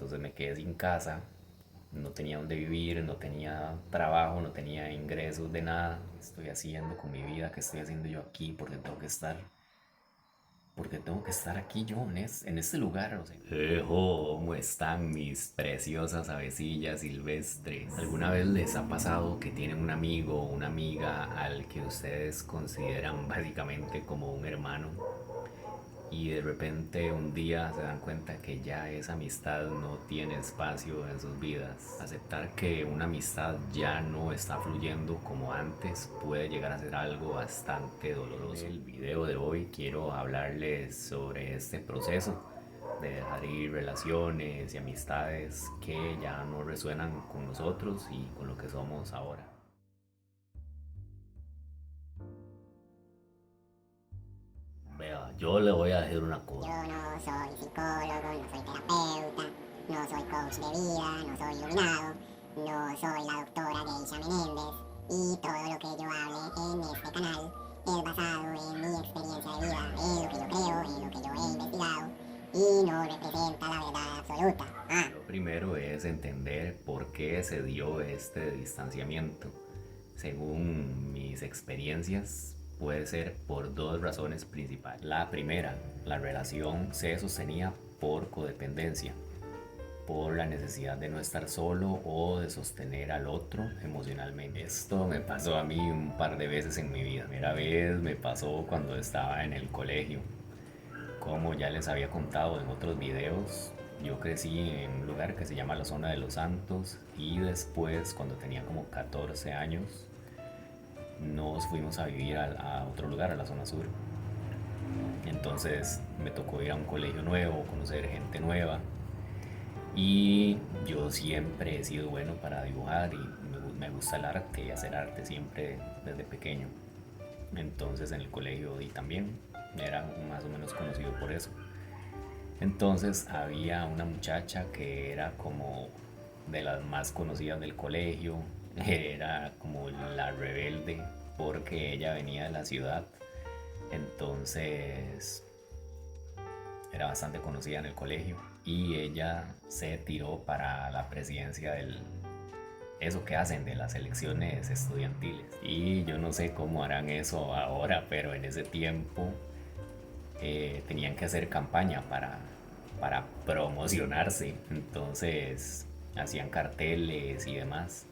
entonces me quedé sin casa, no tenía dónde vivir, no tenía trabajo, no tenía ingresos de nada. ¿Qué estoy haciendo con mi vida? ¿Qué estoy haciendo yo aquí? Porque tengo que estar aquí yo en este lugar. O sea, ¿cómo están mis preciosas avecillas silvestres? ¿Alguna vez les ha pasado que tienen un amigo o una amiga al que ustedes consideran básicamente como un hermano? Y de repente un día se dan cuenta que ya esa amistad no tiene espacio en sus vidas. Aceptar que una amistad ya no está fluyendo como antes puede llegar a ser algo bastante doloroso. En el video de hoy quiero hablarles sobre este proceso de dejar ir relaciones y amistades que ya no resuenan con nosotros y con lo que somos ahora. Vea, yo le voy a decir una cosa. Yo no soy psicólogo, no soy terapeuta, no soy coach de vida, no soy iluminado, no soy la doctora Geisha Menéndez y todo lo que yo hable en este canal es basado en mi experiencia de vida, en lo que yo creo, en lo que yo he investigado y no representa la verdad absoluta. Lo primero es entender por qué se dio este distanciamiento. Según mis experiencias, puede ser por dos razones principales. La primera, la relación se sostenía por codependencia, por la necesidad de no estar solo o de sostener al otro emocionalmente. Esto me pasó a mí un par de veces en mi vida. La primera vez me pasó cuando estaba en el colegio. Como ya les había contado en otros videos, yo crecí en un lugar que se llama la Zona de los Santos y después, cuando tenía como 14 años, nos fuimos a vivir a otro lugar, a la zona sur. Entonces me tocó ir a un colegio nuevo, conocer gente nueva y yo siempre he sido bueno para dibujar y me gusta el arte y hacer arte siempre desde pequeño. Entonces en el colegio y también era más o menos conocido por eso. Entonces había una muchacha que era como de las más conocidas del colegio, era como la rebelde porque ella venía de la ciudad, entonces era bastante conocida en el colegio y ella se tiró para la presidencia del eso que hacen de las elecciones estudiantiles. Y yo no sé cómo harán eso ahora, pero en ese tiempo tenían que hacer campaña para promocionarse, entonces hacían carteles y demás.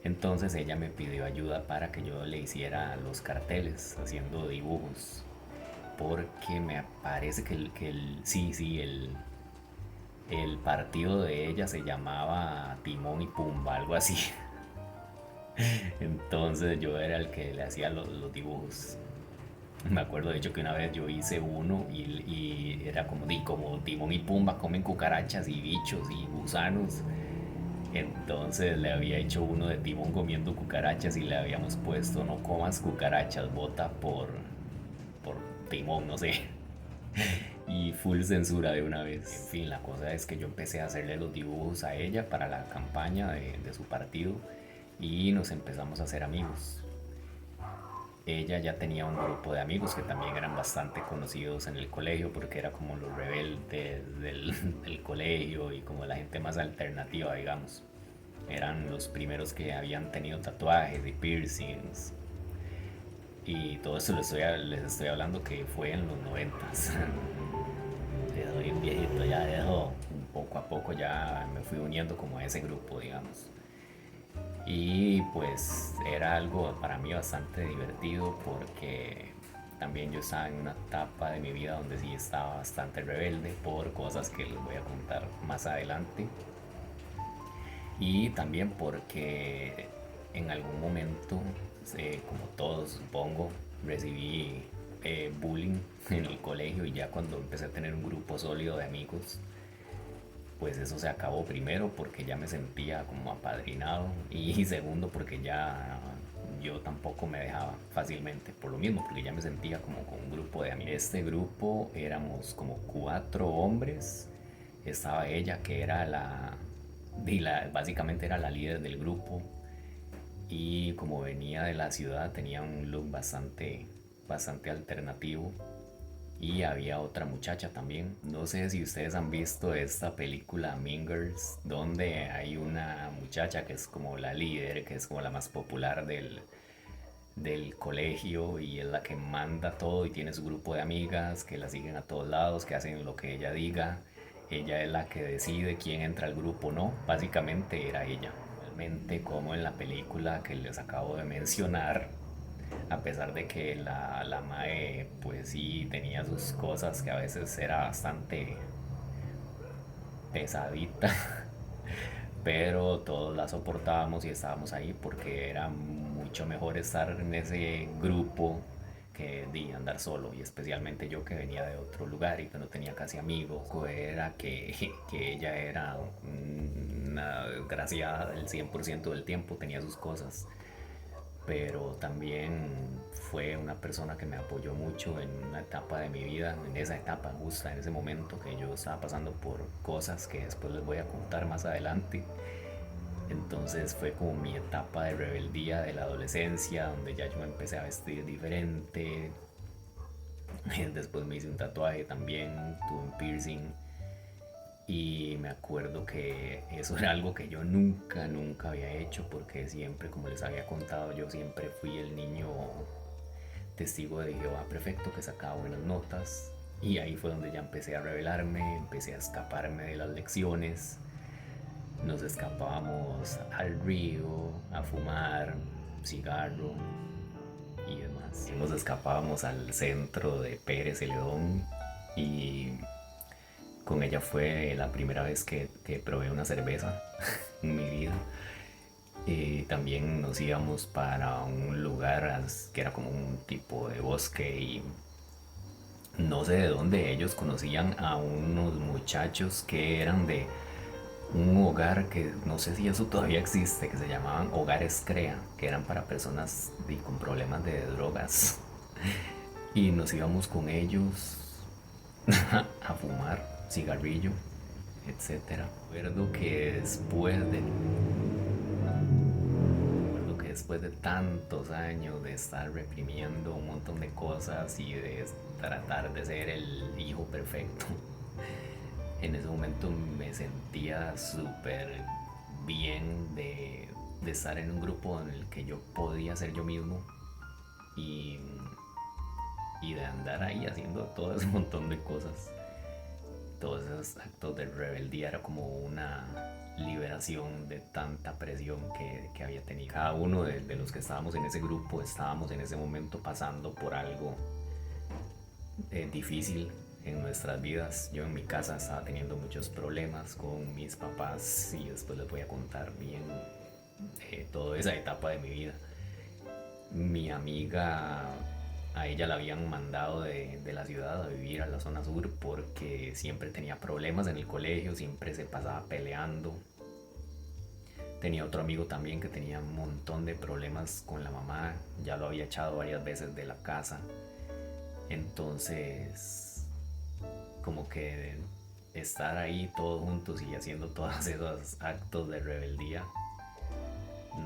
Entonces ella me pidió ayuda para que yo le hiciera los carteles haciendo dibujos, porque me parece el partido de ella se llamaba Timón y Pumba, algo así. Entonces yo era el que le hacía los dibujos. Me acuerdo de hecho que una vez yo hice uno y era como Timón y Pumba comen cucarachas y bichos y gusanos. Entonces le había hecho uno de Timón comiendo cucarachas y le habíamos puesto no comas cucarachas, vota por Timón, no sé. Y full censura de una vez. En fin, la cosa es que yo empecé a hacerle los dibujos a ella para la campaña de su partido y nos empezamos a hacer amigos. Ella ya tenía un grupo de amigos que también eran bastante conocidos en el colegio porque era como los rebeldes del colegio y como la gente más alternativa, digamos. Eran los primeros que habían tenido tatuajes y piercings. Y todo esto les estoy hablando que fue en los 90s. Ya soy un viejito, ya dejo, poco a poco ya me fui uniendo como a ese grupo, digamos. Y pues era algo para mí bastante divertido porque también yo estaba en una etapa de mi vida donde sí estaba bastante rebelde por cosas que les voy a contar más adelante. Y también porque en algún momento, como todos supongo, recibí bullying en el colegio y ya cuando empecé a tener un grupo sólido de amigos, pues eso se acabó primero porque ya me sentía como apadrinado y segundo porque ya yo tampoco me dejaba fácilmente por lo mismo porque ya me sentía como con un grupo de amigos. Este grupo éramos como 4 hombres, estaba ella que era básicamente era la líder del grupo y como venía de la ciudad tenía un look bastante alternativo Y había otra muchacha también. No sé si ustedes han visto esta película Mean Girls, donde hay una muchacha que es como la líder, que es como la más popular del colegio y es la que manda todo y tiene su grupo de amigas que la siguen a todos lados, que hacen lo que ella diga. Ella es la que decide quién entra al grupo o no. Básicamente era ella. Realmente como en la película que les acabo de mencionar, a pesar de que la Mae pues sí tenía sus cosas que a veces era bastante pesadita, pero todos la soportábamos y estábamos ahí porque era mucho mejor estar en ese grupo que de andar solo, y especialmente yo que venía de otro lugar y que no tenía casi amigos. Era que ella era una desgraciada el 100% del tiempo, tenía sus cosas, pero también fue una persona que me apoyó mucho en una etapa de mi vida, en esa etapa justa, en ese momento que yo estaba pasando por cosas que después les voy a contar más adelante. Entonces fue como mi etapa de rebeldía de la adolescencia, donde ya yo me empecé a vestir diferente. Después me hice un tatuaje también, tuve un piercing. Y me acuerdo que eso era algo que yo nunca había hecho, porque siempre, como les había contado, yo siempre fui el niño testigo de Jehová perfecto que sacaba buenas notas. Y ahí fue donde ya empecé a rebelarme, empecé a escaparme de las lecciones. Nos escapábamos al río a fumar cigarro y demás. Nos escapábamos al centro de Pérez Celedón, y con ella fue la primera vez que probé una cerveza en mi vida. También nos íbamos para un lugar que era como un tipo de bosque, y no sé de dónde ellos conocían a unos muchachos que eran de un hogar que no sé si eso todavía existe, que se llamaban Hogares Crea, que eran para personas con problemas de drogas. Y nos íbamos con ellos a fumar cigarrillo, etcétera. Recuerdo que después de tantos años de estar reprimiendo un montón de cosas y de tratar de ser el hijo perfecto, en ese momento me sentía súper bien de estar en un grupo en el que yo podía ser yo mismo, y, y de andar ahí haciendo todo ese montón de cosas. Todos esos actos de rebeldía era como una liberación de tanta presión que había tenido. Cada uno de los que estábamos en ese grupo estábamos en ese momento pasando por algo difícil en nuestras vidas. Yo en mi casa estaba teniendo muchos problemas con mis papás, y después les voy a contar bien toda esa etapa de mi vida. Mi amiga, a ella la habían mandado de la ciudad a vivir a la zona sur porque siempre tenía problemas en el colegio, siempre se pasaba peleando. Tenía otro amigo también que tenía un montón de problemas con la mamá, ya lo había echado varias veces de la casa. Entonces, como que estar ahí todos juntos y haciendo todos esos actos de rebeldía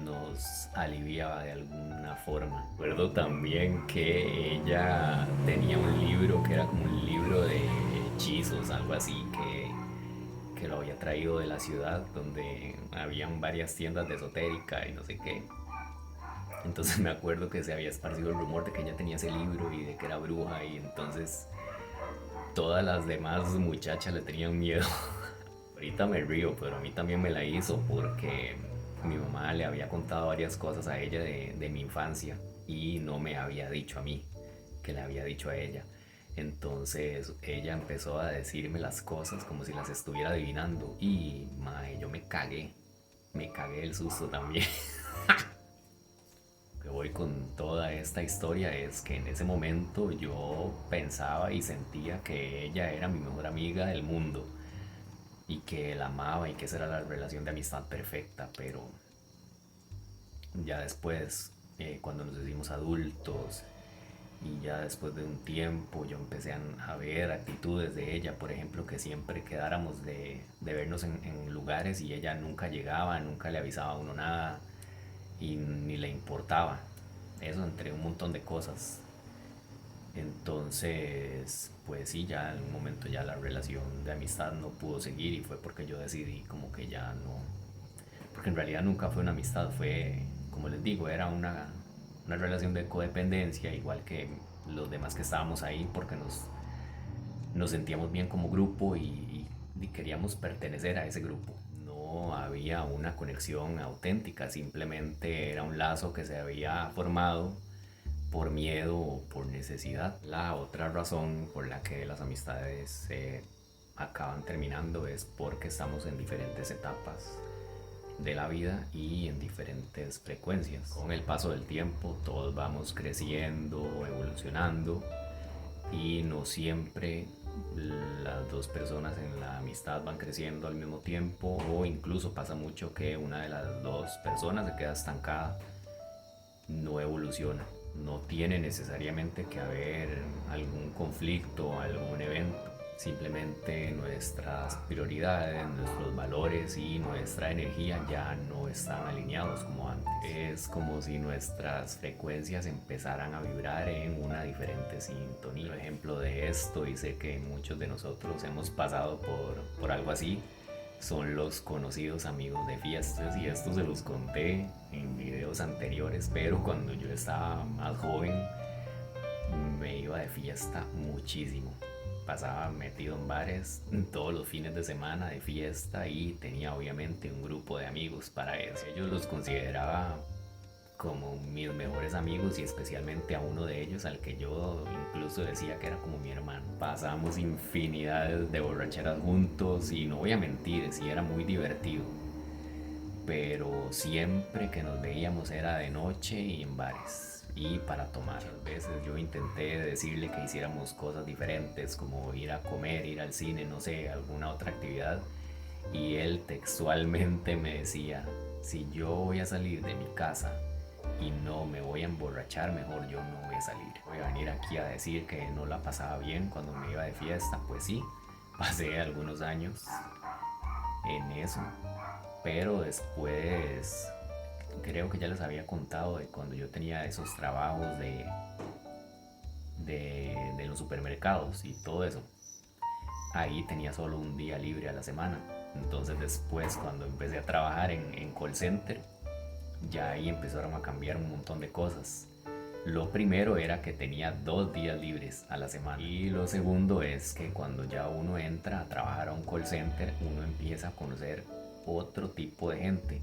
nos aliviaba de alguna forma. Recuerdo también que ella tenía un libro que era como un libro de hechizos, algo así, que lo había traído de la ciudad, donde habían varias tiendas de esotérica y no sé qué. Entonces me acuerdo que se había esparcido el rumor de que ella tenía ese libro y de que era bruja, y entonces todas las demás muchachas le tenían miedo. Ahorita me río, pero a mí también me la hizo porque mi mamá le había contado varias cosas a ella de mi infancia y no me había dicho a mí, que le había dicho a ella. Entonces ella empezó a decirme las cosas como si las estuviera adivinando, y mae, yo me cagué el susto también. Lo que voy con toda esta historia es que en ese momento yo pensaba y sentía que ella era mi mejor amiga del mundo y que la amaba y que esa era la relación de amistad perfecta, pero ya después, cuando nos hicimos adultos y ya después de un tiempo, yo empecé a ver actitudes de ella, por ejemplo, que siempre quedáramos de vernos en lugares y ella nunca llegaba, nunca le avisaba a uno nada y ni le importaba. Eso entre un montón de cosas. Entonces, pues sí, ya en un momento ya la relación de amistad no pudo seguir y fue porque yo decidí como que ya no, porque en realidad nunca fue una amistad, fue, como les digo, era una relación de codependencia, igual que los demás que estábamos ahí, porque nos sentíamos bien como grupo y queríamos pertenecer a ese grupo. No había una conexión auténtica, simplemente era un lazo que se había formado por miedo o por necesidad. La otra razón por la que las amistades se acaban terminando es porque estamos en diferentes etapas de la vida y en diferentes frecuencias. Con el paso del tiempo todos vamos creciendo, evolucionando y no siempre las dos personas en la amistad van creciendo al mismo tiempo, o incluso pasa mucho que una de las dos personas se queda estancada, no evoluciona. No tiene necesariamente que haber algún conflicto, algún evento. Simplemente nuestras prioridades, nuestros valores y nuestra energía ya no están alineados como antes. Es como si nuestras frecuencias empezaran a vibrar en una diferente sintonía. Un ejemplo de esto, y sé que muchos de nosotros hemos pasado por algo así, son los conocidos amigos de fiestas, y esto se los conté en videos anteriores, pero cuando yo estaba más joven me iba de fiesta muchísimo. Pasaba metido en bares todos los fines de semana de fiesta y tenía obviamente un grupo de amigos para eso. Ellos los consideraba como mis mejores amigos, y especialmente a uno de ellos al que yo incluso decía que era como mi hermano. Pasamos infinidades de borracheras juntos y no voy a mentir, sí era muy divertido, pero siempre que nos veíamos era de noche y en bares y para tomar. A veces yo intenté decirle que hiciéramos cosas diferentes, como ir a comer, ir al cine, no sé, alguna otra actividad, y él textualmente me decía: si yo voy a salir de mi casa y no me voy a emborrachar, mejor yo no voy a salir. Voy a venir aquí a decir que no la pasaba bien cuando me iba de fiesta. Pues sí, pasé algunos años en eso, pero después creo que ya les había contado de cuando yo tenía esos trabajos de los supermercados y todo eso. Ahí tenía solo un día libre a la semana. Entonces después, cuando empecé a trabajar en call center, ya ahí empezaron a cambiar un montón de cosas. Lo primero era que tenía 2 días libres a la semana, y lo segundo es que cuando ya uno entra a trabajar a un call center, uno empieza a conocer otro tipo de gente.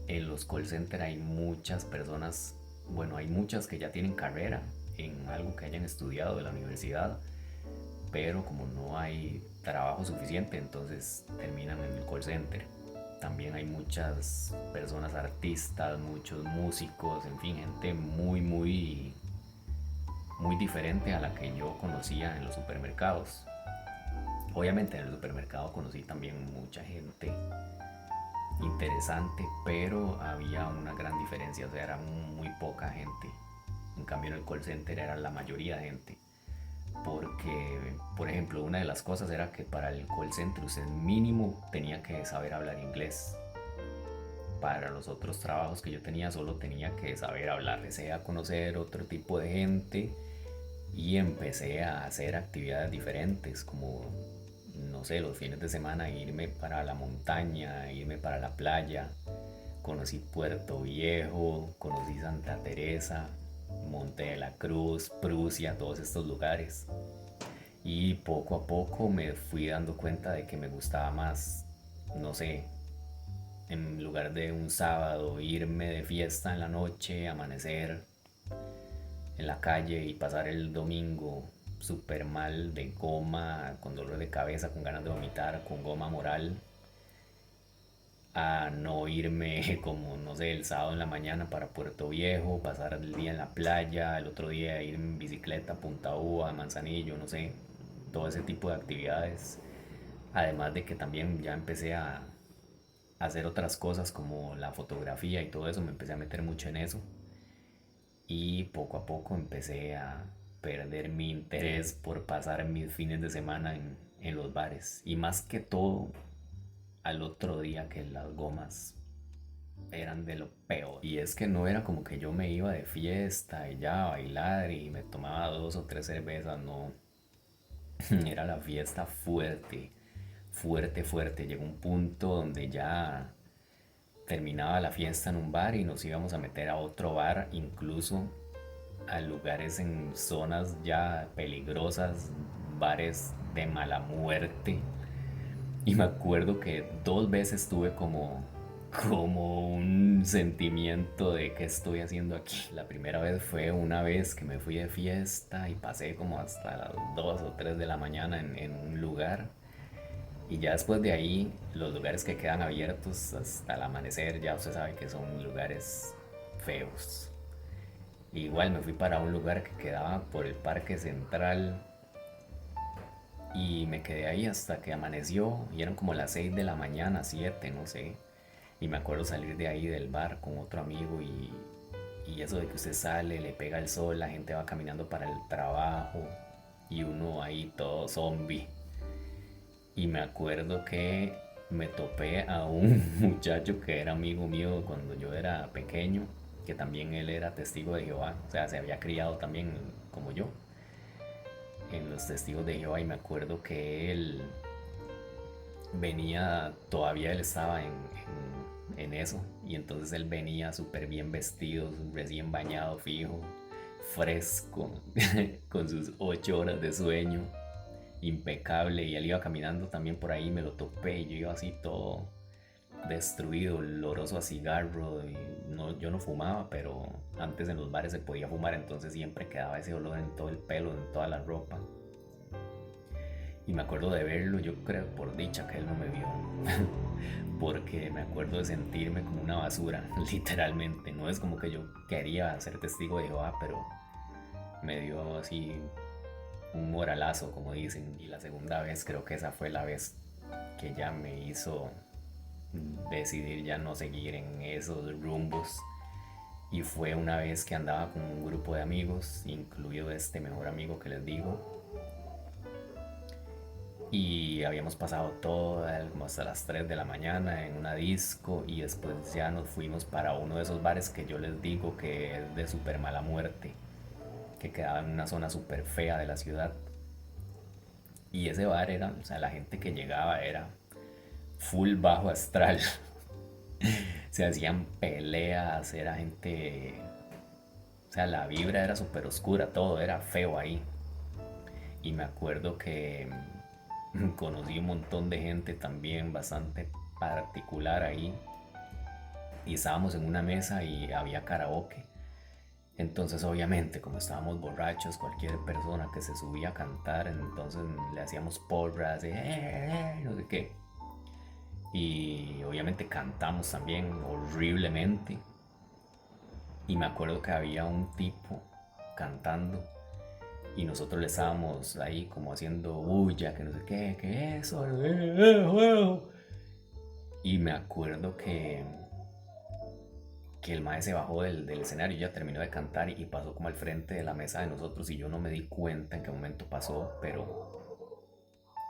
En los call center hay muchas personas, bueno, hay muchas que ya tienen carrera en algo que hayan estudiado de la universidad, pero como no hay trabajo suficiente, entonces terminan en el call center. También hay muchas personas artistas, muchos músicos, en fin, gente muy diferente a la que yo conocía en los supermercados. Obviamente en el supermercado conocí también mucha gente interesante, pero había una gran diferencia, o sea, era muy poca gente. En cambio en el call center era la mayoría de gente, porque, por ejemplo, una de las cosas era que para el call center usted mínimo tenía que saber hablar inglés. Para los otros trabajos que yo tenía solo tenía que saber hablar. Empecé a conocer otro tipo de gente y empecé a hacer actividades diferentes, como, no sé, los fines de semana irme para la montaña, irme para la playa. Conocí Puerto Viejo, conocí Santa Teresa, Monte de la Cruz, Prusia, todos estos lugares. Y poco a poco me fui dando cuenta de que me gustaba más, no sé, en lugar de un sábado irme de fiesta en la noche, amanecer en la calle y pasar el domingo súper mal, de goma, con dolor de cabeza, con ganas de vomitar, con goma moral, a no irme como, no sé, el sábado en la mañana para Puerto Viejo, pasar el día en la playa, el otro día ir en bicicleta a Punta Uva, Manzanillo, no sé, todo ese tipo de actividades. Además de que también ya empecé a hacer otras cosas como la fotografía y todo eso, me empecé a meter mucho en eso, y poco a poco empecé a perder mi interés por pasar mis fines de semana en los bares, y más que todo al otro día que las gomas eran de lo peor. Y es que no era como que yo me iba de fiesta y ya a bailar y me tomaba 2 o 3 cervezas, no. Era la fiesta fuerte, fuerte, fuerte. Llegó un punto donde ya terminaba la fiesta en un bar y nos íbamos a meter a otro bar, incluso a lugares en zonas ya peligrosas, bares de mala muerte. Y me acuerdo que 2 veces tuve como un sentimiento de qué estoy haciendo aquí. La primera vez fue una vez que me fui de fiesta y pasé como hasta las 2 o 3 de la mañana en un lugar. Y ya después de ahí, los lugares que quedan abiertos hasta el amanecer, ya usted sabe que son lugares feos. Igual me fui para un lugar que quedaba por el Parque Central y me quedé ahí hasta que amaneció y eran como las 6 de la mañana, 7 no sé. Y me acuerdo salir de ahí del bar con otro amigo y eso de que usted sale, le pega el sol, la gente va caminando para el trabajo y uno ahí todo zombie. Y me acuerdo que me topé a un muchacho que era amigo mío cuando yo era pequeño, que también él era testigo de Jehová, o sea, se había criado también como yo en los testigos de Jehová y me acuerdo que él venía, todavía él estaba en eso y entonces él venía súper bien vestido, recién bañado, fijo, fresco, con sus 8 horas de sueño, impecable y él iba caminando también por ahí, me lo topé y yo iba así todo destruido, oloroso a cigarro. Y no, yo no fumaba, pero antes en los bares se podía fumar, entonces siempre quedaba ese olor en todo el pelo, en toda la ropa. Y me acuerdo de verlo, yo creo por dicha que él no me vio, porque me acuerdo de sentirme como una basura, literalmente. No es como que yo quería ser testigo de Jehová, pero me dio así un moralazo, como dicen. Y la segunda vez, creo que esa fue la vez que ya me hizo decidir ya no seguir en esos rumbos. Y fue una vez que andaba con un grupo de amigos, incluido este mejor amigo que les digo. Y habíamos pasado todo como hasta las 3 de la mañana en una disco y después ya nos fuimos para uno de esos bares que yo les digo que es de super mala muerte, que quedaba en una zona super fea de la ciudad. Y ese bar era, o sea, la gente que llegaba era full bajo astral. Se hacían peleas, era gente. O sea, la vibra era súper oscura, todo era feo ahí. Y me acuerdo que conocí un montón de gente también bastante particular ahí. Y estábamos en una mesa y había karaoke. Entonces, obviamente, como estábamos borrachos, cualquier persona que se subía a cantar, entonces le hacíamos porras, no sé qué. Y obviamente cantamos también horriblemente. Y me acuerdo que había un tipo cantando y nosotros le estábamos ahí como haciendo bulla, que no sé qué, que eso. Y me acuerdo que el maestro se bajó del escenario, ya terminó de cantar y pasó como al frente de la mesa de nosotros y yo no me di cuenta en qué momento pasó, pero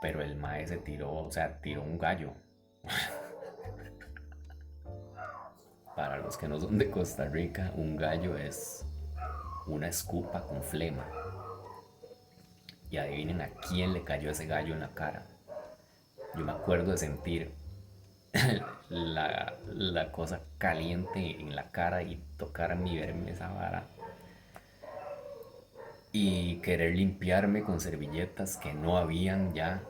el maestro se tiró, o sea, tiró un gallo. Para los que no son de Costa Rica, un gallo es una escupa con flema. Y adivinen a quién le cayó ese gallo en la cara. Yo me acuerdo de sentir la cosa caliente en la cara y tocarme y verme esa vara. Y querer limpiarme con servilletas que no habían ya.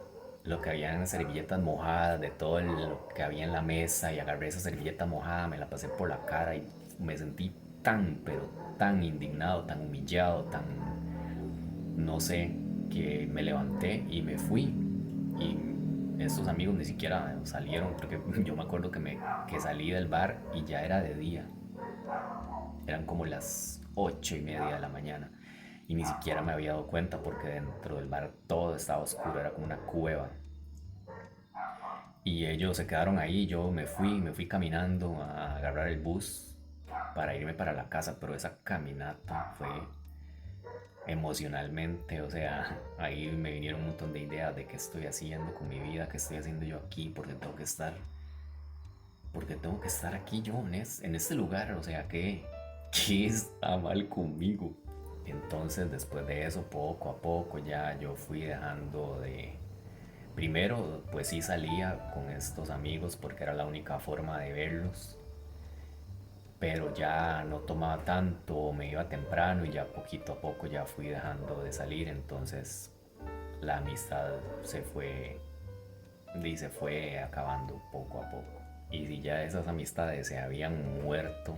Lo que había eran servilletas mojadas de todo lo que había en la mesa. Y agarré esa servilleta mojada, me la pasé por la cara y me sentí tan, pero tan indignado, tan humillado, tan, no sé, que me levanté y me fui. Y estos amigos ni siquiera salieron, porque yo me acuerdo que salí del bar y ya era de día. Eran como las 8:30 de la mañana. Y ni siquiera me había dado cuenta porque dentro del bar todo estaba oscuro, era como una cueva. Y ellos se quedaron ahí, yo me fui caminando a agarrar el bus para irme para la casa, pero esa caminata fue emocionalmente, o sea, ahí me vinieron un montón de ideas de qué estoy haciendo con mi vida, qué estoy haciendo yo aquí, porque tengo que estar porque tengo que estar aquí yo en este lugar? O sea, ¿qué está mal conmigo? Entonces, después de eso, poco a poco ya yo fui dejando de... Primero, pues sí salía con estos amigos porque era la única forma de verlos, pero ya no tomaba tanto, me iba temprano y ya poquito a poco ya fui dejando de salir, entonces la amistad se fue acabando poco a poco. Y si ya esas amistades se habían muerto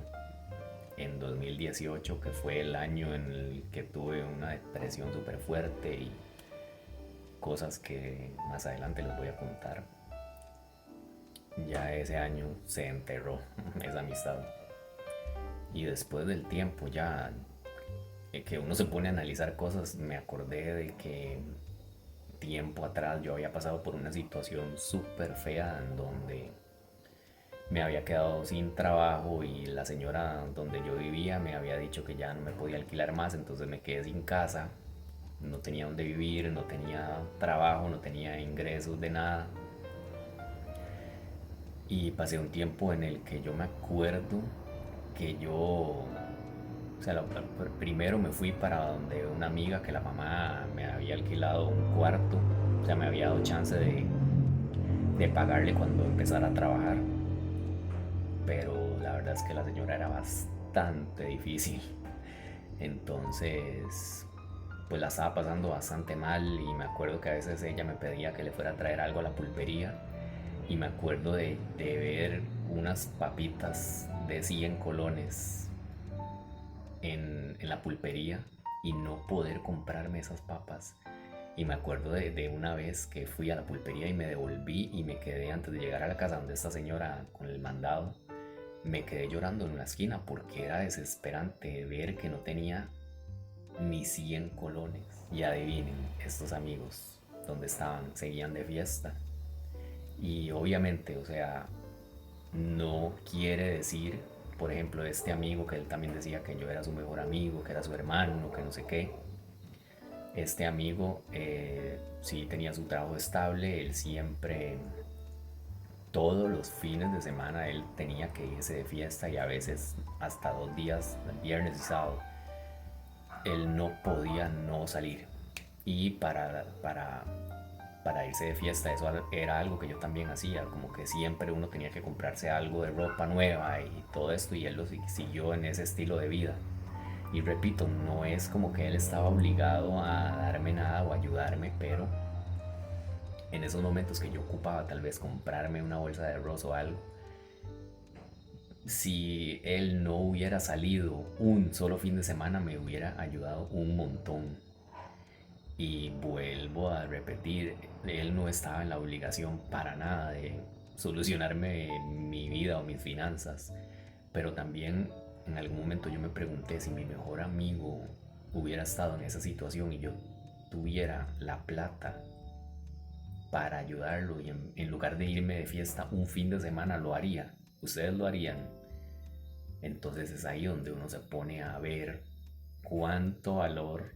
en 2018, que fue el año en el que tuve una depresión súper fuerte y cosas que más adelante les voy a contar, ya ese año se enterró esa amistad. Y después del tiempo ya que uno se pone a analizar cosas, me acordé de que tiempo atrás yo había pasado por una situación súper fea en donde me había quedado sin trabajo y la señora donde yo vivía me había dicho que ya no me podía alquilar más, entonces me quedé sin casa, no tenía dónde vivir, no tenía trabajo, no tenía ingresos de nada. Y pasé un tiempo en el que yo me acuerdo que yo, o sea, primero me fui para donde una amiga que la mamá me había alquilado un cuarto, o sea, me había dado chance de pagarle cuando empezara a trabajar, pero la verdad es que la señora era bastante difícil, entonces pues la estaba pasando bastante mal y me acuerdo que a veces ella me pedía que le fuera a traer algo a la pulpería y me acuerdo de ver unas papitas de 100 colones en la pulpería y no poder comprarme esas papas. Y me acuerdo de una vez que fui a la pulpería y me devolví y me quedé antes de llegar a la casa donde esta señora con el mandado. Me quedé llorando en una esquina porque era desesperante ver que no tenía ni 100 colones. Y adivinen, estos amigos, ¿dónde estaban? Seguían de fiesta. Y obviamente, o sea, no quiere decir, por ejemplo, este amigo que él también decía que yo era su mejor amigo, que era su hermano, que no sé qué. Este amigo sí tenía su trabajo estable, él siempre, todos los fines de semana, él tenía que irse de fiesta y a veces hasta 2 días, viernes y sábado, él no podía no salir. Y para irse de fiesta, eso era algo que yo también hacía, como que siempre uno tenía que comprarse algo de ropa nueva y todo esto, y él lo siguió en ese estilo de vida. Y repito, no es como que él estaba obligado a darme nada o ayudarme, pero en esos momentos que yo ocupaba tal vez comprarme una bolsa de arroz o algo, si él no hubiera salido un solo fin de semana me hubiera ayudado un montón. Y vuelvo a repetir, él no estaba en la obligación para nada de solucionarme mi vida o mis finanzas, pero también en algún momento yo me pregunté si mi mejor amigo hubiera estado en esa situación y yo tuviera la plata para ayudarlo y en lugar de irme de fiesta un fin de semana lo haría. Ustedes lo harían. Entonces es ahí donde uno se pone a ver cuánto valor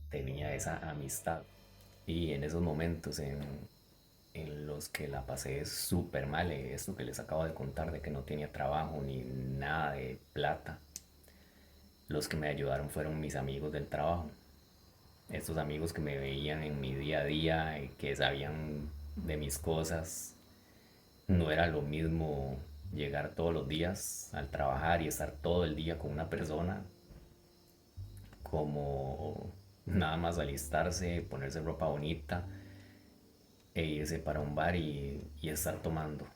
tenía esa amistad. Y en esos momentos en los que la pasé súper mal, esto que les acabo de contar de que no tenía trabajo ni nada de plata, los que me ayudaron fueron mis amigos del trabajo. Estos amigos que me veían en mi día a día, que sabían de mis cosas. No era lo mismo llegar todos los días al trabajar y estar todo el día con una persona como nada más alistarse, ponerse ropa bonita e irse para un bar y estar tomando.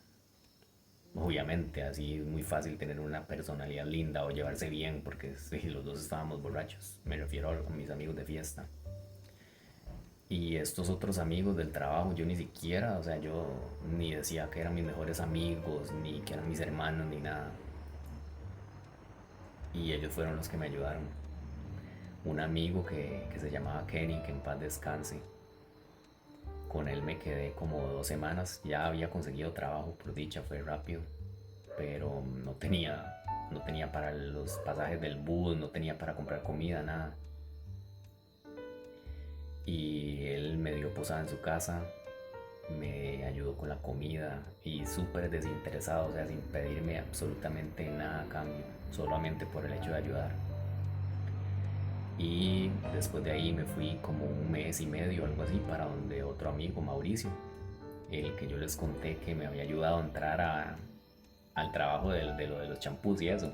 Obviamente, así es muy fácil tener una personalidad linda o llevarse bien porque sí, los dos estábamos borrachos. Me refiero a mis amigos de fiesta. Y estos otros amigos del trabajo, yo ni siquiera, o sea, yo ni decía que eran mis mejores amigos, ni que eran mis hermanos, ni nada. Y ellos fueron los que me ayudaron. Un amigo que se llamaba Kenny, que en paz descanse. Con él me quedé como 2 semanas. Ya había conseguido trabajo, por dicha, fue rápido. Pero no tenía para los pasajes del bus, no tenía para comprar comida, nada. Y él me dio posada en su casa. me ayudó con la comida y súper desinteresado, o sea, sin pedirme absolutamente nada a cambio, solamente por el hecho de ayudar. Y después de ahí me fui como un mes y medio, algo así, para donde otro amigo, Mauricio, el que yo les conté que me había ayudado a entrar al trabajo de lo de los champús y eso.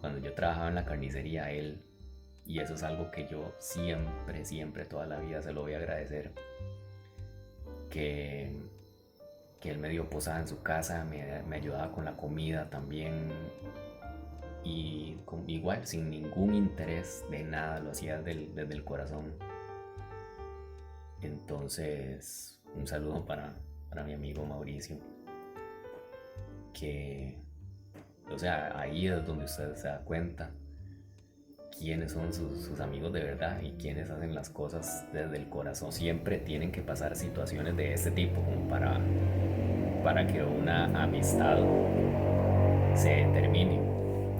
Cuando yo trabajaba en la carnicería, él, y eso es algo que yo siempre, siempre, toda la vida se lo voy a agradecer, que, que él me dio posada en su casa, me ayudaba con la comida también, y igual, sin ningún interés de nada, lo hacía desde el corazón. Entonces, un saludo para mi amigo Mauricio, que, o sea, ahí es donde usted se da cuenta quiénes son sus amigos de verdad y quiénes hacen las cosas desde el corazón. Siempre tienen que pasar situaciones de este tipo como para que una amistad se termine.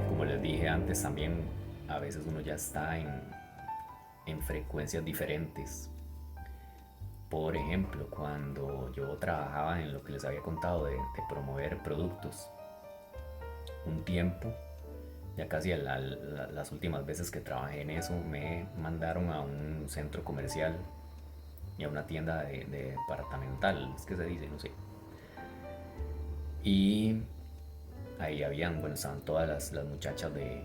Como les dije antes, también a veces uno ya está en frecuencias diferentes. Por ejemplo, cuando yo trabajaba en lo que les había contado de promover productos, un tiempo, ya casi las últimas veces que trabajé en eso, me mandaron a un centro comercial y a una tienda de departamental, es que se dice, no sé. Y ahí habían, bueno, estaban todas las muchachas de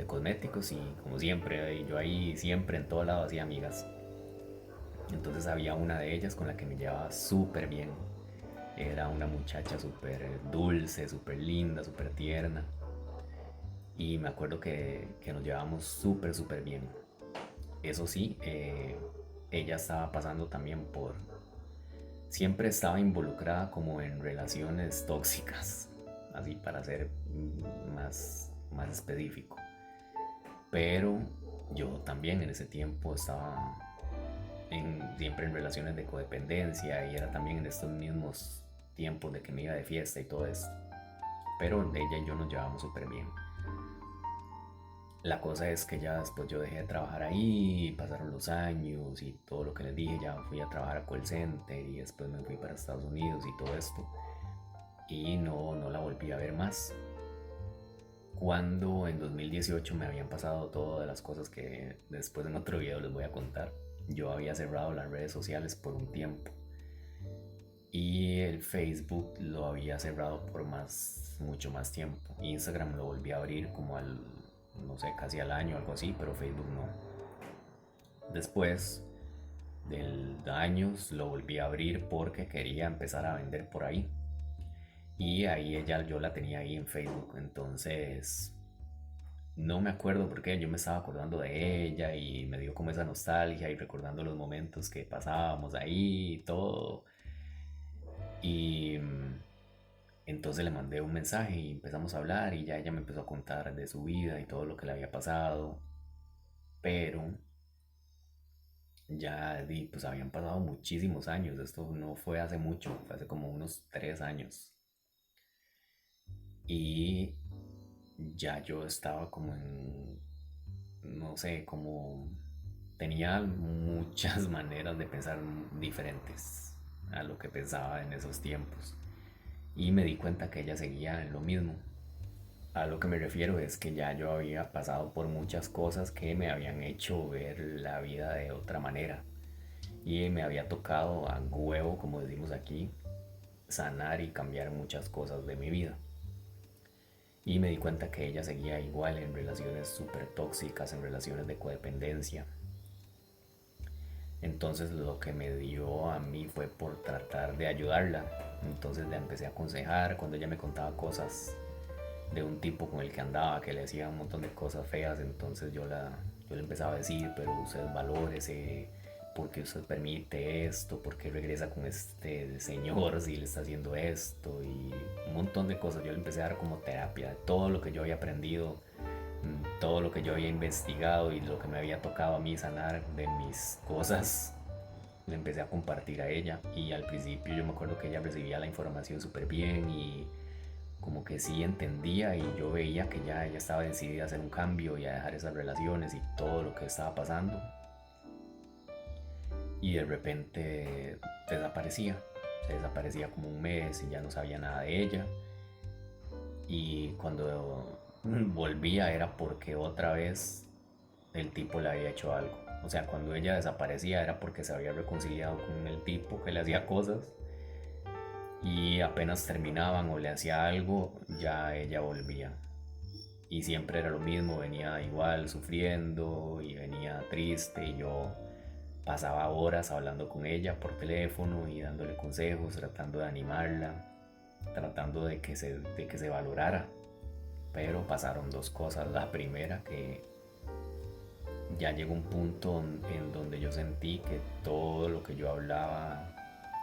cosméticos y como siempre, yo ahí siempre en todo lado hacía amigas. Entonces había una de ellas con la que me llevaba súper bien. Era una muchacha súper dulce, súper linda, súper tierna. Y me acuerdo que nos llevábamos súper, súper bien. Eso sí, ella estaba pasando también por... Siempre estaba involucrada como en relaciones tóxicas, así para ser más específico. Pero yo también en ese tiempo estaba siempre en relaciones de codependencia y era también en estos mismos tiempos de que me iba de fiesta y todo esto. Pero ella y yo nos llevamos súper bien. La cosa es que ya después yo dejé de trabajar ahí, pasaron los años y todo lo que les dije, ya fui a trabajar a call center y después me fui para Estados Unidos y todo esto. Y no la volví a ver más. Cuando en 2018 me habían pasado todas las cosas que después en otro video les voy a contar, yo había cerrado las redes sociales por un tiempo. Y el Facebook lo había cerrado por mucho más tiempo. Instagram lo volví a abrir como no sé, casi al año, algo así, pero Facebook no. Después de años lo volví a abrir porque quería empezar a vender por ahí. Y ahí yo la tenía ahí en Facebook, entonces no me acuerdo por qué, yo me estaba acordando de ella y me dio como esa nostalgia y recordando los momentos que pasábamos ahí y todo. Y entonces le mandé un mensaje y empezamos a hablar y ya ella me empezó a contar de su vida y todo lo que le había pasado. Pero ya pues habían pasado muchísimos años, esto no fue hace mucho, fue hace como unos 3 años. Y ya yo estaba como no sé, como tenía muchas maneras de pensar diferentes a lo que pensaba en esos tiempos. Y me di cuenta que ella seguía en lo mismo. A lo que me refiero es que ya yo había pasado por muchas cosas que me habían hecho ver la vida de otra manera. Y me había tocado a huevo, como decimos aquí, sanar y cambiar muchas cosas de mi vida. Y me di cuenta que ella seguía igual en relaciones súper tóxicas, en relaciones de codependencia. Entonces lo que me dio a mí fue por tratar de ayudarla. Entonces la empecé a aconsejar cuando ella me contaba cosas de un tipo con el que andaba, que le hacía un montón de cosas feas. Entonces yo le empezaba a decir, pero usted valórese, ¿por qué usted permite esto? ¿Por qué regresa con este señor si le está haciendo esto? Y un montón de cosas. Yo le empecé a dar como terapia de todo lo que yo había aprendido, todo lo que yo había investigado y lo que me había tocado a mí sanar de mis cosas. Le empecé a compartir a ella y al principio yo me acuerdo que ella recibía la información súper bien y como que sí entendía y yo veía que ya ella estaba decidida a hacer un cambio y a dejar esas relaciones y todo lo que estaba pasando. Y de repente desaparecía. se desaparecía como un mes y ya no sabía nada de ella. Y cuando volvía era porque otra vez el tipo le había hecho algo. O sea, cuando ella desaparecía era porque se había reconciliado con el tipo que le hacía cosas y apenas terminaban o le hacía algo, ya ella volvía. Y siempre era lo mismo, venía igual sufriendo y venía triste y yo pasaba horas hablando con ella por teléfono y dándole consejos, tratando de animarla, tratando de que se valorara. Pero pasaron dos cosas. La primera, que ya llegó un punto en donde yo sentí que todo lo que yo hablaba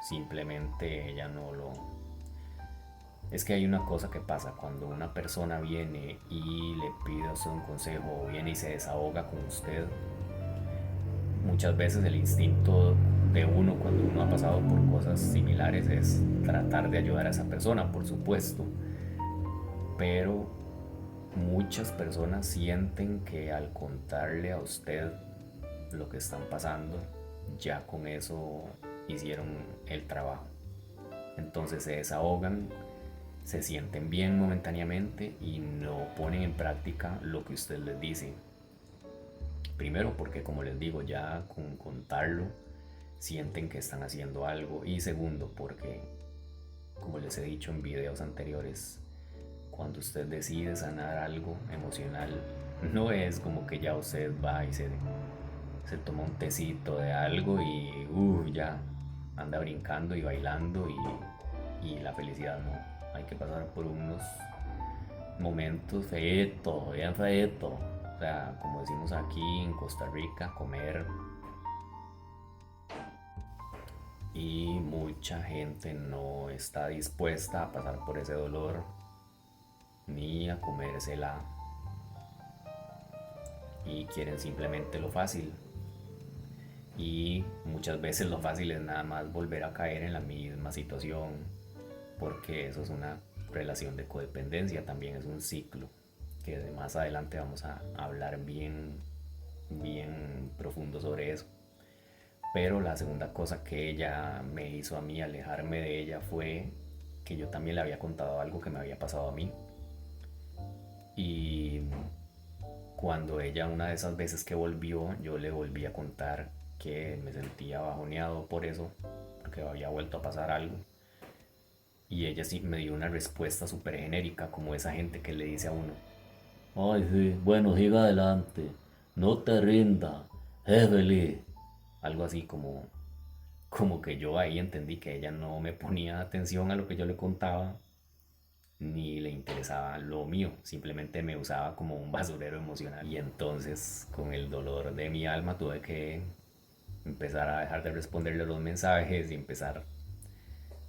simplemente ella no lo... Es que hay una cosa que pasa cuando una persona viene y le pide a usted un consejo o viene y se desahoga con usted. Muchas veces el instinto de uno cuando uno ha pasado por cosas similares es tratar de ayudar a esa persona, por supuesto. Pero muchas personas sienten que al contarle a usted lo que están pasando, ya con eso hicieron el trabajo. Entonces se desahogan, se sienten bien momentáneamente y no ponen en práctica lo que usted les dice. Primero porque, como les digo, ya con contarlo sienten que están haciendo algo. Y segundo porque, como les he dicho en videos anteriores, cuando usted decide sanar algo emocional, no es como que ya usted va y se toma un tecito de algo y ya anda brincando y bailando y la felicidad no. Hay que pasar por unos momentos feitos, bien feitos. O sea, como decimos aquí en Costa Rica, comer. Y mucha gente no está dispuesta a pasar por ese dolor ni a comérsela y quieren simplemente lo fácil. Y muchas veces lo fácil es nada más volver a caer en la misma situación, porque eso es una relación de codependencia, también es un ciclo que más adelante vamos a hablar bien profundo sobre eso. Pero la segunda cosa que ella me hizo a mí alejarme de ella fue que yo también le había contado algo que me había pasado a mí. Y cuando ella, una de esas veces que volvió, yo le volví a contar que me sentía bajoneado por eso, porque había vuelto a pasar algo. Y ella sí me dio una respuesta súper genérica, como esa gente que le dice a uno: ay, sí, bueno, siga adelante, no te rinda, es feliz. Algo así como que yo ahí entendí que ella no me ponía atención a lo que yo le contaba, ni le interesaba lo mío, simplemente me usaba como un basurero emocional. Y entonces, con el dolor de mi alma, tuve que empezar a dejar de responderle los mensajes y empezar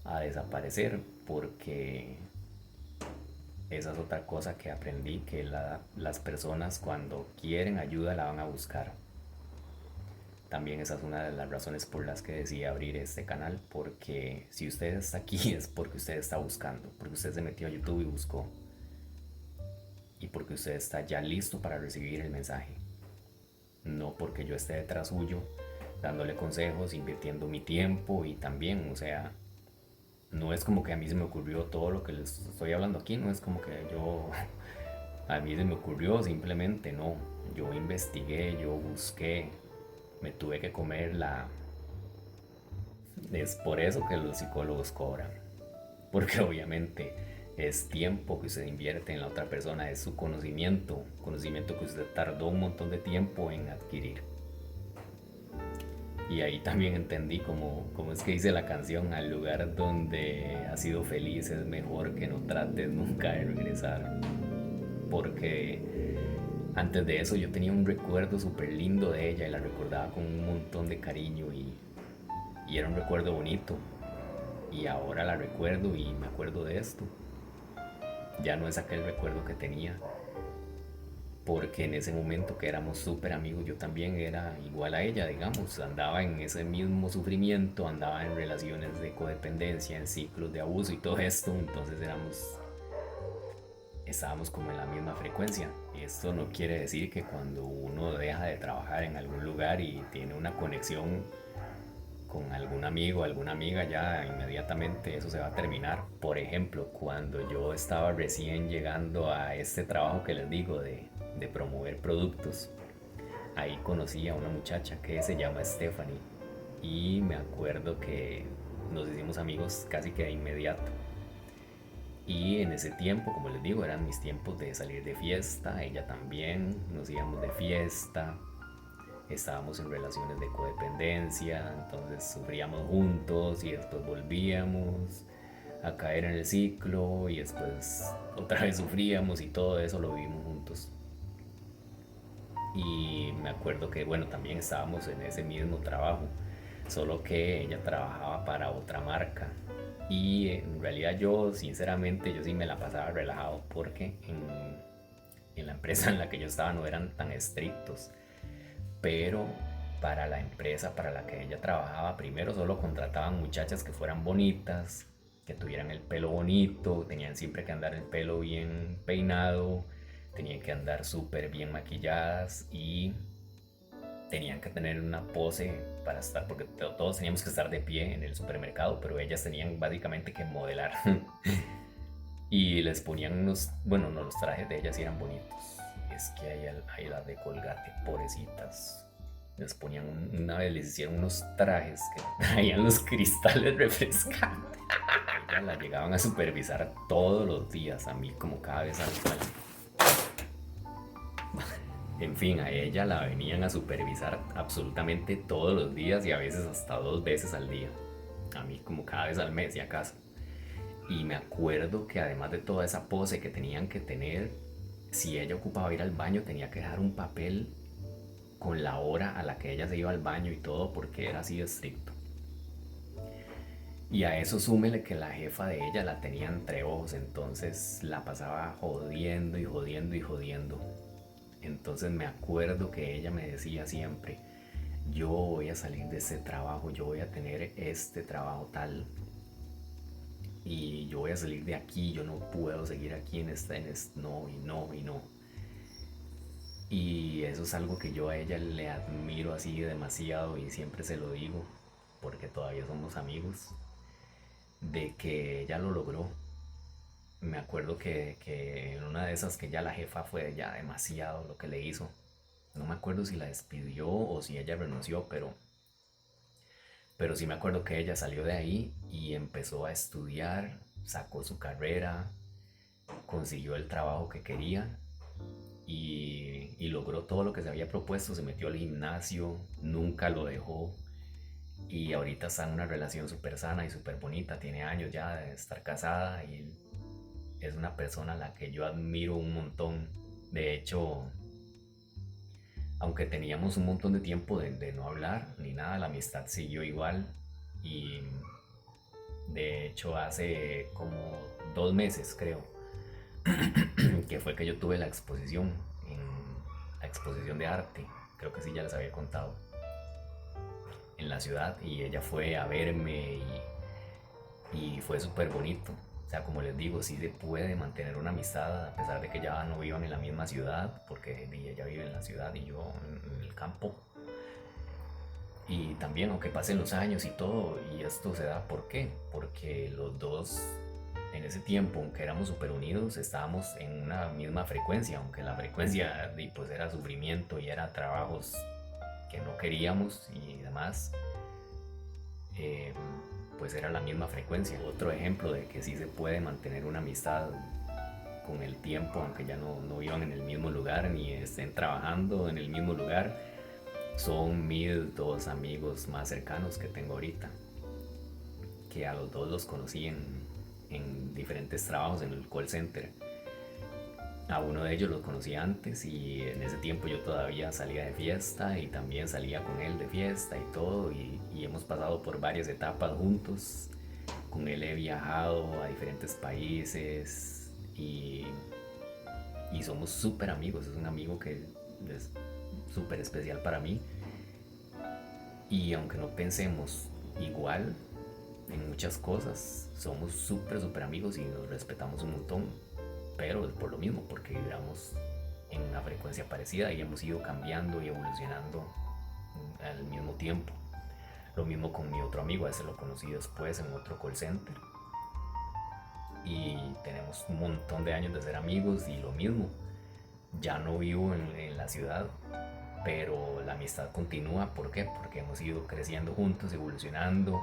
a desaparecer, porque esa es otra cosa que aprendí, que las personas cuando quieren ayuda la van a buscar. También esa es una de las razones por las que decidí abrir este canal, porque si usted está aquí es porque usted está buscando, porque usted se metió a YouTube y buscó, y porque usted está ya listo para recibir el mensaje, no porque yo esté detrás suyo dándole consejos, invirtiendo mi tiempo. Y también, o sea, no es como que a mí se me ocurrió todo lo que les estoy hablando aquí, no es como que yo a mí se me ocurrió, simplemente no, yo investigué, yo busqué, me tuve que comer la... Es por eso que los psicólogos cobran, porque obviamente es tiempo que usted invierte en la otra persona, es su conocimiento, conocimiento que usted tardó un montón de tiempo en adquirir. Y ahí también entendí cómo es que dice la canción: al lugar donde has sido feliz es mejor que no trates nunca de regresar. Porque antes de eso yo tenía un recuerdo súper lindo de ella y la recordaba con un montón de cariño y era un recuerdo bonito. Y ahora la recuerdo y me acuerdo de esto. Ya no es aquel recuerdo que tenía, porque en ese momento que éramos súper amigos yo también era igual a ella, digamos, andaba en ese mismo sufrimiento, andaba en relaciones de codependencia, en ciclos de abuso y todo esto, entonces estábamos como en la misma frecuencia. Esto no quiere decir que cuando uno deja de trabajar en algún lugar y tiene una conexión con algún amigo, alguna amiga, ya inmediatamente eso se va a terminar. Por ejemplo, cuando yo estaba recién llegando a este trabajo que les digo de promover productos, ahí conocí a una muchacha que se llama Stephanie y me acuerdo que nos hicimos amigos casi que de inmediato. Y en ese tiempo, como les digo, eran mis tiempos de salir de fiesta, ella también, nos íbamos de fiesta, estábamos en relaciones de codependencia, entonces sufríamos juntos y después volvíamos a caer en el ciclo y después otra vez sufríamos y todo eso lo vivimos juntos. Y me acuerdo que, bueno, también estábamos en ese mismo trabajo, solo que ella trabajaba para otra marca. Y en realidad yo, sinceramente, yo sí me la pasaba relajado porque en la empresa en la que yo estaba no eran tan estrictos. Pero para la empresa para la que ella trabajaba, primero solo contrataban muchachas que fueran bonitas, que tuvieran el pelo bonito, tenían siempre que andar el pelo bien peinado, tenían que andar súper bien maquilladas y tenían que tener una pose para estar, porque todos teníamos que estar de pie en el supermercado, pero ellas tenían básicamente que modelar. Y les ponían unos, bueno, no, los trajes de ellas sí eran bonitos. Es que hay las de Colgate, pobrecitas. Les ponían, una vez les hicieron unos trajes que traían los cristales refrescantes. Ellas la llegaban a supervisar todos los días, a mí como cada vez al. En fin, a ella la venían a supervisar absolutamente todos los días y a veces hasta 2 veces al día. A mí como cada vez al mes, si acaso. Y me acuerdo que además de toda esa pose que tenían que tener, si ella ocupaba ir al baño tenía que dejar un papel con la hora a la que ella se iba al baño y todo porque era así de estricto. Y a eso súmele que la jefa de ella la tenía entre ojos, entonces la pasaba jodiendo y jodiendo y jodiendo. Entonces me acuerdo que ella me decía siempre, yo voy a salir de este trabajo, yo voy a tener este trabajo tal y yo voy a salir de aquí, yo no puedo seguir aquí no y no y no. Y eso es algo que yo a ella le admiro así demasiado y siempre se lo digo, porque todavía somos amigos, de que ella lo logró. Me acuerdo que en una de esas que ya la jefa fue ya demasiado lo que le hizo. No me acuerdo si la despidió o si ella renunció, pero sí me acuerdo que ella salió de ahí y empezó a estudiar, sacó su carrera, consiguió el trabajo que quería y logró todo lo que se había propuesto. Se metió al gimnasio, nunca lo dejó y ahorita está en una relación súper sana y súper bonita. Tiene años ya de estar casada y es una persona a la que yo admiro un montón. De hecho, aunque teníamos un montón de tiempo de no hablar ni nada, la amistad siguió igual y de hecho hace como 2 meses creo que fue que yo tuve la exposición, en la exposición de arte, creo que sí ya les había contado, en la ciudad y ella fue a verme y fue súper bonito. O sea, como les digo, sí se puede mantener una amistad a pesar de que ya no vivan en la misma ciudad, porque ella vive en la ciudad y yo en el campo. Y también, aunque pasen los años y todo, y esto se da, ¿por qué? Porque los dos en ese tiempo, aunque éramos súper unidos, estábamos en una misma frecuencia, aunque la frecuencia pues era sufrimiento y era trabajos que no queríamos y demás, eh, pues era la misma frecuencia. Otro ejemplo de que sí se puede mantener una amistad con el tiempo, aunque ya no vivan en el mismo lugar ni estén trabajando en el mismo lugar, son mis 2 amigos más cercanos que tengo ahorita, que a los dos los conocí en diferentes trabajos en el call center. A uno de ellos lo conocí antes y en ese tiempo yo todavía salía de fiesta y también salía con él de fiesta y todo y hemos pasado por varias etapas juntos. Con él he viajado a diferentes países y somos súper amigos. Es un amigo que es súper especial para mí y aunque no pensemos igual en muchas cosas, somos súper amigos y nos respetamos un montón, pero es por lo mismo, porque vibramos en una frecuencia parecida y hemos ido cambiando y evolucionando al mismo tiempo. Lo mismo con mi otro amigo, a ese lo conocí después en otro call center. Y tenemos un montón de años de ser amigos y lo mismo. Ya no vivo en la ciudad, pero la amistad continúa. ¿Por qué? Porque hemos ido creciendo juntos, evolucionando.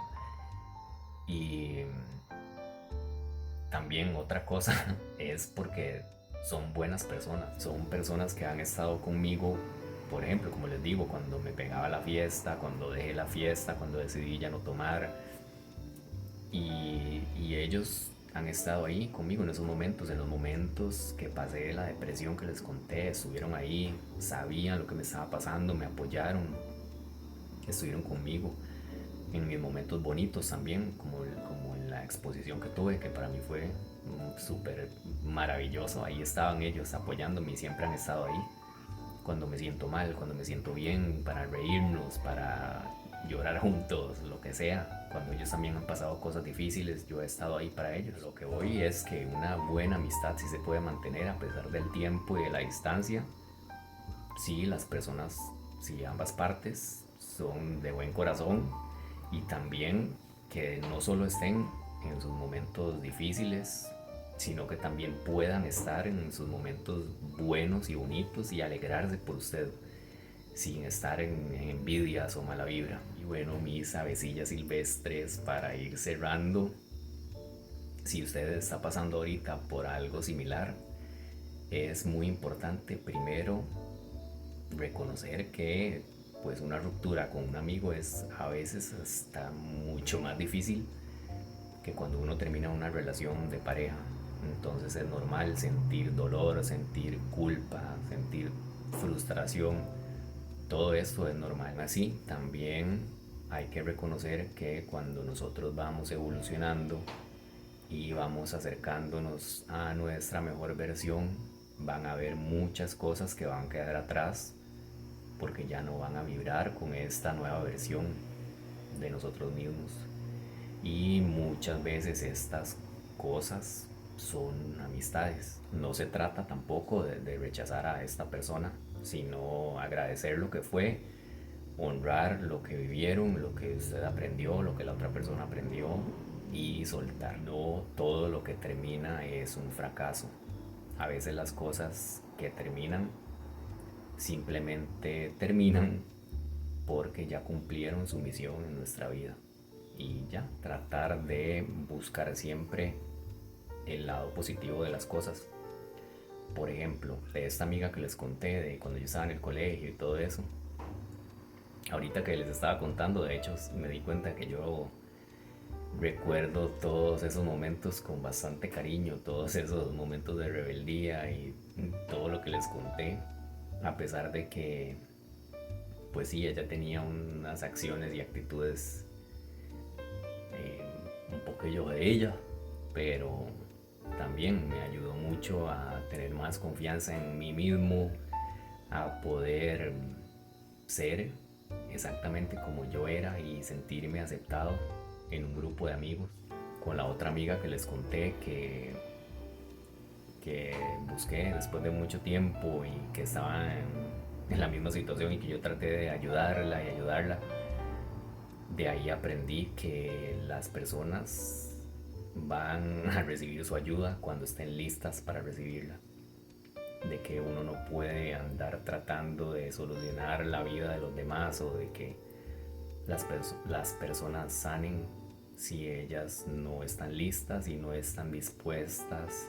Y también otra cosa es porque son buenas personas. Son personas que han estado conmigo, por ejemplo, como les digo, cuando me pegaba la fiesta, cuando dejé la fiesta, cuando decidí ya no tomar. Y ellos han estado ahí conmigo en esos momentos, en los momentos que pasé la depresión que les conté, estuvieron ahí, sabían lo que me estaba pasando, me apoyaron, estuvieron conmigo en mis momentos bonitos también, como en la exposición que tuve, que para mí fue súper maravilloso. Ahí estaban ellos apoyándome y siempre han estado ahí. Cuando me siento mal, cuando me siento bien, para reírnos, para llorar juntos, lo que sea. Cuando ellos también han pasado cosas difíciles, yo he estado ahí para ellos. Lo que voy es que una buena amistad sí se puede mantener a pesar del tiempo y de la distancia. Sí, las personas, sí, ambas partes son de buen corazón y también que no solo estén en sus momentos difíciles, sino que también puedan estar en sus momentos buenos y bonitos y alegrarse por usted sin estar en envidias o mala vibra. Y bueno, mis avecillas silvestres para ir cerrando, si usted está pasando ahorita por algo similar, es muy importante primero reconocer que pues una ruptura con un amigo es a veces hasta mucho más difícil que cuando uno termina una relación de pareja. Entonces es normal sentir dolor, sentir culpa, sentir frustración. Todo esto es normal. Así también hay que reconocer que cuando nosotros vamos evolucionando y vamos acercándonos a nuestra mejor versión, van a haber muchas cosas que van a quedar atrás porque ya no van a vibrar con esta nueva versión de nosotros mismos. Y muchas veces estas cosas son amistades. No se trata tampoco de rechazar a esta persona, sino agradecer lo que fue, honrar lo que vivieron, lo que usted aprendió, lo que la otra persona aprendió y soltar. No todo lo que termina es un fracaso. A veces las cosas que terminan simplemente terminan porque ya cumplieron su misión en nuestra vida. Y ya, tratar de buscar siempre el lado positivo de las cosas. Por ejemplo, de esta amiga que les conté de cuando yo estaba en el colegio y todo eso. Ahorita que les estaba contando, de hecho, me di cuenta que yo recuerdo todos esos momentos con bastante cariño, todos esos momentos de rebeldía y todo lo que les conté, a pesar de que, pues sí, ella tenía unas acciones y actitudes un poquillo de ella, pero también me ayudó mucho a tener más confianza en mí mismo, a poder ser exactamente como yo era y sentirme aceptado en un grupo de amigos. Con la otra amiga que les conté que busqué después de mucho tiempo y que estaba en la misma situación y que yo traté de ayudarla y ayudarla. De ahí aprendí que las personas van a recibir su ayuda cuando estén listas para recibirla. De que uno no puede andar tratando de solucionar la vida de los demás o de que las personas sanen si ellas no están listas y no están dispuestas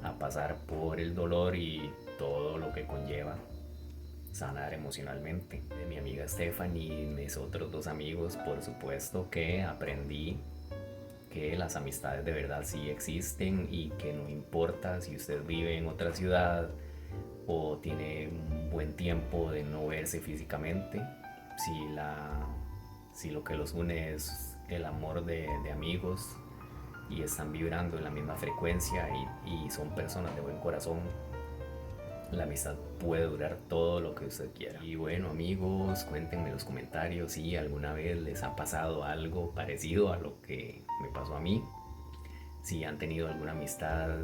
a pasar por el dolor y todo lo que conlleva sanar emocionalmente. De mi amiga Stephanie y mis otros dos amigos, por supuesto que aprendí que las amistades de verdad sí existen y que no importa si usted vive en otra ciudad o tiene un buen tiempo de no verse físicamente, si lo que los une es el amor de amigos y están vibrando en la misma frecuencia y son personas de buen corazón, la amistad puede durar todo lo que usted quiera. Y bueno, amigos, cuéntenme en los comentarios si alguna vez les ha pasado algo parecido a lo que me pasó a mí, si han tenido alguna amistad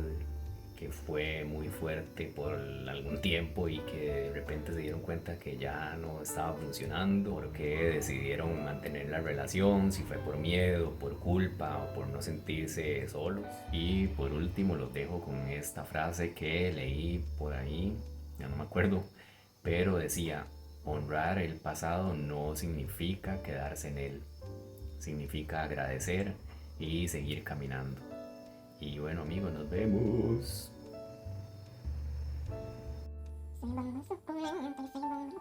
que fue muy fuerte por algún tiempo y que de repente se dieron cuenta que ya no estaba funcionando, por qué decidieron mantener la relación, si fue por miedo, por culpa o por no sentirse solos. Y por último los dejo con esta frase que leí por ahí, ya no me acuerdo, pero decía: honrar el pasado no significa quedarse en él, significa agradecer y seguir caminando. Y bueno, amigos, nos vemos. Silbando su comenta y silbando